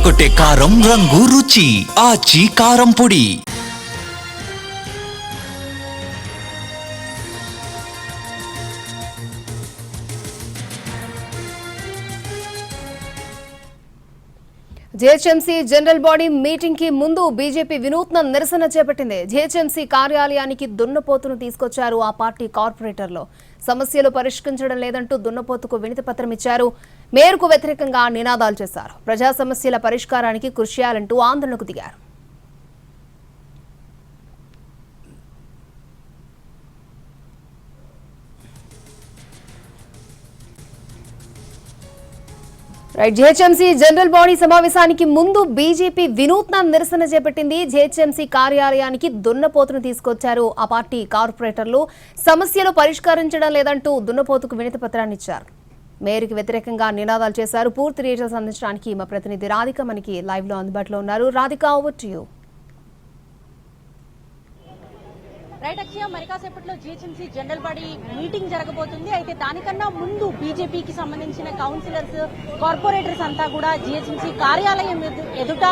అదరగొట్టే కారం రంగు రుచి ఆచి కారం పొడి. జీహెచ్ఎంసీ జనరల్ బాడీ మీటింగ్ కి ముందు బీజేపీ వినూత్న నిరసన చేపట్టింది. జీహెచ్ఎంసీ కార్యాలయానికి దున్నపోతును తీసుకొచ్చారు ఆ పార్టీ కార్పొరేటర్లు. సమస్యలు పరిష్కరించడం లేదంటూ దున్నపోతుకు వినతి పత్రం ఇచ్చారు. మేయర్కు వ్యతిరేకంగా నినాదాలు చేశారు. ప్రజా సమస్యల పరిష్కారానికి కృషి చేయాలంటూ ఆందోళనకు దిగారు. జీహెచ్ఎంసీ జనరల్ బాడీ సమావేశానికి ముందు బీజేపీ వినూత్న నిరసన చేపట్టింది. జీహెచ్ఎంసీ కార్యాలయానికి దున్నపోతును తీసుకొచ్చారు ఆ పార్టీ కార్పొరేటర్లు. సమస్యలు పరిష్కరించడం లేదంటూ దున్నపోతుకు వినతి పత్రాన్ని ఇచ్చారు. మేయర్కి వ్యతిరేకంగా నినాదాలు చేశారు. పూర్తి డీటెయిల్స్ అందించడానికి మా ప్రతినిధి రాధిక మనకి లైవ్ లో అందుబాటులో ఉన్నారు. Radhika, over to you. Right Akshaya, మరి కాసేపట్లో జీహెచ్ఎంసీ జనరల్ బాడీ మీటింగ్ జరగబోతుంది. అయితే దానికన్నా ముందు బీజేపీకి సంబంధించిన కౌన్సిలర్స్, కార్పొరేటర్స్ అంతా కూడా జీహెచ్ఎంసీ కార్యాలయం ఎదుట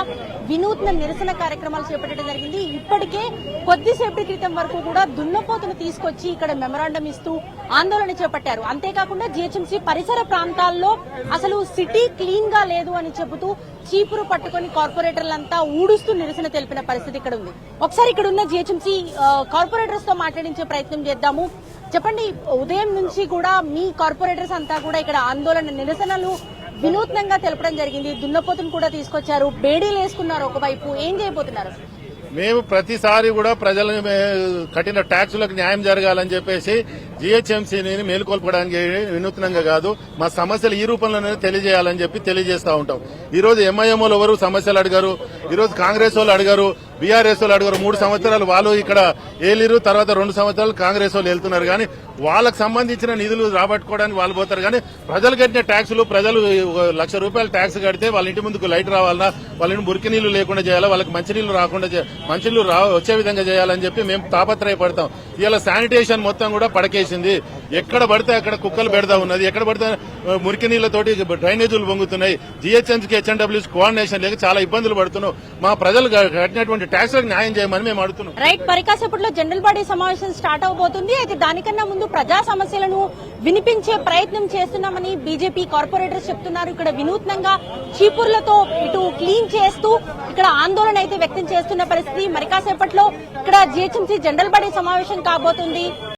వినూత్న నిరసన కార్యక్రమాలు చేపట్టడం జరిగింది. ఇప్పటికే కొద్దిసేపటి క్రితం వరకు కూడా దున్నపోతును తీసుకొచ్చి ఇక్కడ మెమరాండం ఇస్తూ ఆందోళన చేపట్టారు. అంతేకాకుండా జీహెచ్ఎంసీ పరిసర ప్రాంతాల్లో అసలు సిటీ క్లీన్ గా లేదు అని చెబుతూ చీపురు పట్టుకుని కార్పొరేటర్లంతా ఊడుస్తూ నిరసన తెలిపిన పరిస్థితి ఇక్కడ ఉంది. ఒకసారి ఇక్కడ ఉన్న జీహెచ్ఎంసీ కార్పొరేటర్స్ తో మాట్లాడించే ప్రయత్నం చేద్దాము. చెప్పండి, ఉదయం నుంచి కూడా మీ కార్పొరేటర్స్ అంతా కూడా ఇక్కడ ఆందోళన నిరసనలు వినూత్నంగా తెలపడం జరిగింది. దున్నపోతును కూడా తీసుకొచ్చారు, బేడీలు వేసుకున్నారు. ఒకవైపు ఏం చేయబోతున్నారు? మేము ప్రతిసారి కూడా ప్రజలను కట్టిన ట్యాక్సులకు న్యాయం జరగాలని చెప్పేసి జీహెచ్ఎంసీని మేలుకొల్పడానికి వినూత్నంగా కాదు, మా సమస్యలు ఈ రూపంలోనే తెలియజేయాలని చెప్పి తెలియజేస్తా ఉంటాం. ఈ రోజు ఎంఐఎంఓలు ఎవరు సమస్యలు అడిగారు, ఈ రోజు కాంగ్రెస్ వాళ్ళు అడిగారు, బీఆర్ఎస్ వాళ్ళు అడిగారు. 3 సంవత్సరాలు వాళ్ళు ఇక్కడ ఏలిరు, తర్వాత 2 సంవత్సరాలు కాంగ్రెస్ వాళ్ళు వెళ్తున్నారు. కానీ వాళ్ళకు సంబంధించిన నిధులు రాబట్టుకోవడానికి వాళ్ళు పోతారు. కానీ ప్రజలు కట్టిన ట్యాక్సులు, ప్రజలు ₹1,00,000 ట్యాక్స్ కడితే వాళ్ళ ఇంటి ముందుకు లైట్ రావాలన్నా, వాళ్ళ ఇంటి మురికి నీళ్లు లేకుండా చేయాలా, వాళ్ళకి మంచినీళ్లు రాకుండా మంచినీళ్లు వచ్చే విధంగా చేయాలని చెప్పి మేము తాపత్రయపడతాం. ఇలా శానిటేషన్ మొత్తం కూడా పడకేసింది. ఎక్కడ పడితే అక్కడ కుక్కలు పెడతా ఉన్నది, ఎక్కడ పడితే మురికి నీళ్లతోటి డ్రైనేజీలు పొంగుతున్నాయి. జీహెచ్ఎంసీకి హెచ్ఎండ్డబ్ల్యూస్ కోఆర్డినేషన్ లేక చాలా ఇబ్బందులు పడుతున్నాం. మా ప్రజలు కట్టినటువంటి ట్యాక్స్లకు న్యాయం చేయమని మేము అడుగుతున్నాం. రైట్, పరికాసేపట్లో జనరల్ బాడీ సమావేశం స్టార్ట్ అవబోతుంది. అయితే దానికన్నా ముందు ప్రజా సమస్యలను వినిపించే ప్రయత్నం చేస్తున్నామని బీజేపీ కార్పొరేటర్స్ చెప్తున్నారు. ఇక్కడ వినూత్నంగా చీపుర్లతో ఇటు క్లీన్ చేస్తూ ఇక్కడ ఆందోళన అయితే వ్యక్తం చేస్తున్న పరిస్థితి. మరి కాసేపట్లో ఇక్కడ జీహెచ్ఎంసీ జనరల్ బాడీ సమావేశం కాబోతుంది.